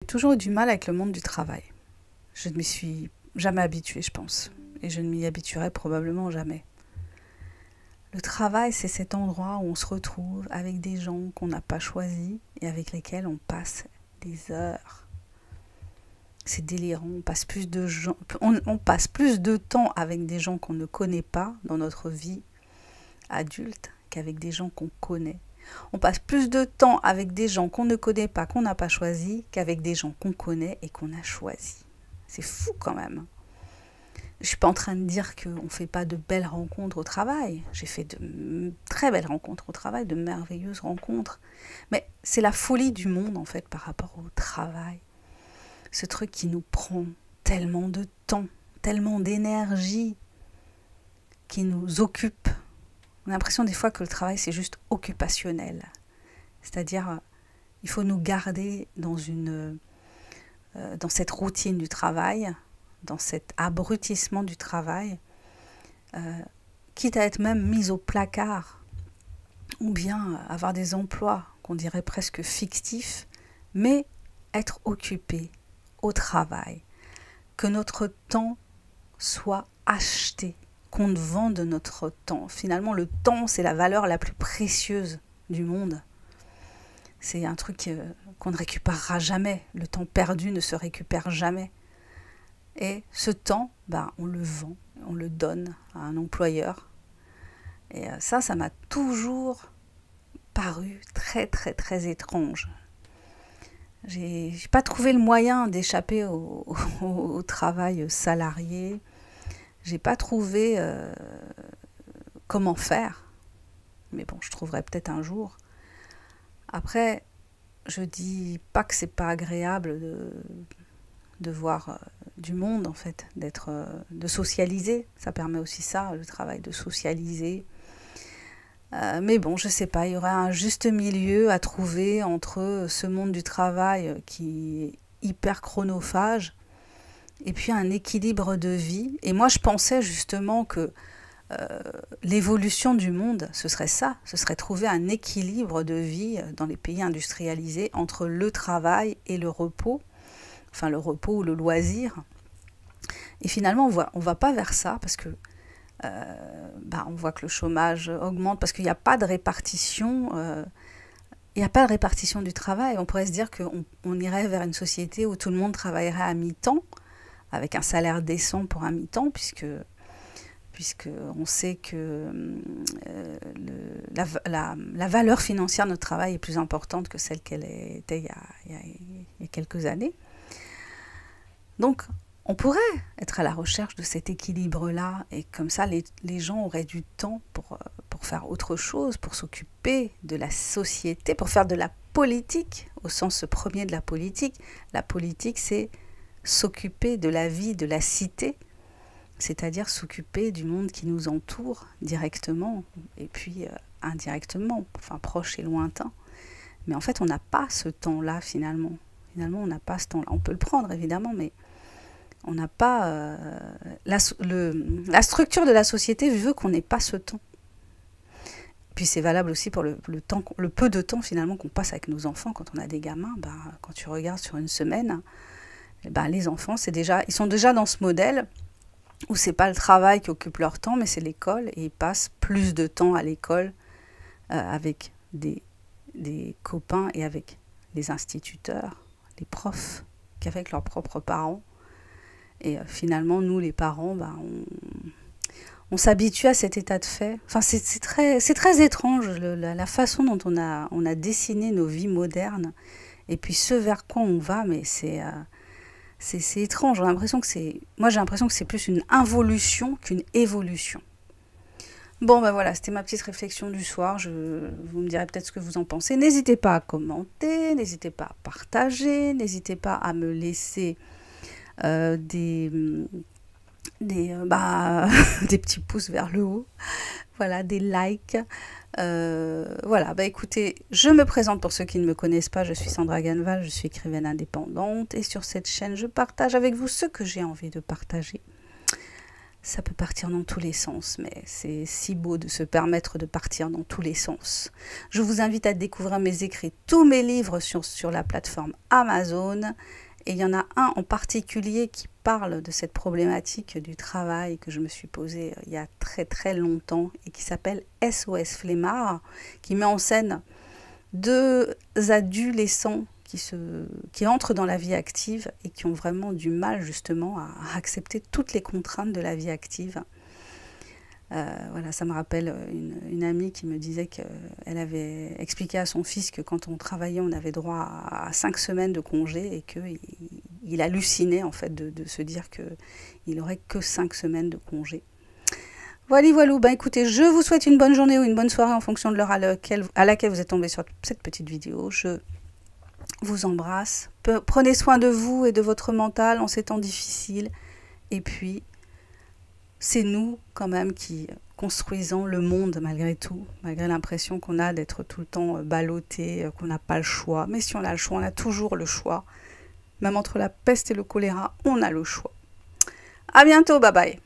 J'ai toujours eu du mal avec le monde du travail. Je ne m'y suis jamais habituée, je pense. Et je ne m'y habituerai probablement jamais. Le travail, c'est cet endroit où on se retrouve avec des gens qu'on n'a pas choisis et avec lesquels on passe des heures. C'est délirant, on passe plus de temps avec des gens qu'on ne connaît pas dans notre vie adulte qu'avec des gens qu'on connaît. On passe plus de temps avec des gens qu'on ne connaît pas, qu'on n'a pas choisi, qu'avec des gens qu'on connaît et qu'on a choisi. C'est fou quand même. Je ne suis pas en train de dire qu'on ne fait pas de belles rencontres au travail. J'ai fait de très belles rencontres au travail, de merveilleuses rencontres. Mais c'est la folie du monde en fait par rapport au travail. Ce truc qui nous prend tellement de temps, tellement d'énergie, qui nous occupe. On a l'impression des fois que le travail c'est juste occupationnel. C'est-à-dire, il faut nous garder dans cette routine du travail, dans cet abrutissement du travail, quitte à être même mis au placard, ou bien avoir des emplois qu'on dirait presque fictifs, mais être occupé au travail, que notre temps soit acheté, qu'on vende notre temps. Finalement, le temps, c'est la valeur la plus précieuse du monde. C'est un truc qu'on ne récupérera jamais. Le temps perdu ne se récupère jamais. Et ce temps, on le vend, on le donne à un employeur. Et ça m'a toujours paru très, très, très étrange. J'ai pas trouvé le moyen d'échapper au travail salarié. J'ai pas trouvé comment faire. Mais bon, je trouverai peut-être un jour. Après, je dis pas que c'est pas agréable de voir du monde en fait, de socialiser. Ça permet aussi ça, le travail, de socialiser. Mais bon, je sais pas, il y aurait un juste milieu à trouver entre ce monde du travail qui est hyper chronophage et puis un équilibre de vie. Et moi, je pensais justement que l'évolution du monde, ce serait ça, ce serait trouver un équilibre de vie dans les pays industrialisés entre le travail et le repos, enfin le repos ou le loisir. Et finalement, on va pas vers ça parce que on voit que le chômage augmente parce qu'il n'y a pas de répartition. Il n'y a pas de répartition du travail. On pourrait se dire qu'on irait vers une société où tout le monde travaillerait à mi-temps, avec un salaire décent pour un mi-temps, puisque on sait que la valeur financière de notre travail est plus importante que celle qu'elle était il y a quelques années. Donc, on pourrait être à la recherche de cet équilibre-là, et comme ça, les gens auraient du temps pour faire autre chose, pour s'occuper de la société, pour faire de la politique, au sens premier de la politique. La politique, c'est s'occuper de la vie de la cité, c'est-à-dire s'occuper du monde qui nous entoure directement, et puis indirectement, enfin proche et lointain. Mais en fait, on n'a pas ce temps-là, finalement. Finalement, on n'a pas ce temps-là. On peut le prendre, évidemment, mais on n'a pas... la structure de la société veut qu'on n'ait pas ce temps. Puis c'est valable aussi pour le peu de temps, finalement, qu'on passe avec nos enfants quand on a des gamins. Quand tu regardes sur une semaine, les enfants, ils sont déjà dans ce modèle où c'est pas le travail qui occupe leur temps, mais c'est l'école, et ils passent plus de temps à l'école avec des copains et avec les instituteurs, les profs, qu'avec leurs propres parents. Et finalement, nous, les parents, on s'habitue à cet état de fait. Enfin, c'est très étrange, la façon dont on a dessiné nos vies modernes, et puis ce vers quoi on va, mais c'est étrange. J'ai l'impression que c'est plus une involution qu'une évolution. Bon, voilà, c'était ma petite réflexion du soir. Vous me direz peut-être ce que vous en pensez. N'hésitez pas à commenter, n'hésitez pas à partager, n'hésitez pas à me laisser des petits pouces vers le haut. Voilà, des likes. Voilà, écoutez, je me présente pour ceux qui ne me connaissent pas, je suis Sandra Ganval, je suis écrivaine indépendante, et sur cette chaîne, je partage avec vous ce que j'ai envie de partager. ça peut partir dans tous les sens, mais c'est si beau de se permettre de partir dans tous les sens. Je vous invite à découvrir mes écrits, tous mes livres sur la plateforme Amazon. Et il y en a un en particulier qui parle de cette problématique du travail que je me suis posée il y a très très longtemps et qui s'appelle SOS Flemmard, qui met en scène 2 adolescents qui entrent dans la vie active et qui ont vraiment du mal justement à accepter toutes les contraintes de la vie active. Voilà, ça me rappelle une amie qui me disait qu'elle avait expliqué à son fils que quand on travaillait, on avait droit à 5 semaines de congé et qu'il hallucinait en fait de se dire qu'il n'aurait que 5 semaines de congé. Voilà, voilà. Ben, écoutez, je vous souhaite une bonne journée ou une bonne soirée en fonction de l'heure à laquelle vous êtes tombé sur cette petite vidéo. Je vous embrasse. Prenez soin de vous et de votre mental en ces temps difficiles. Et puis, c'est nous quand même qui construisons le monde malgré tout, malgré l'impression qu'on a d'être tout le temps ballotté, qu'on n'a pas le choix. Mais si on a le choix, on a toujours le choix. Même entre la peste et le choléra, on a le choix. À bientôt, bye bye.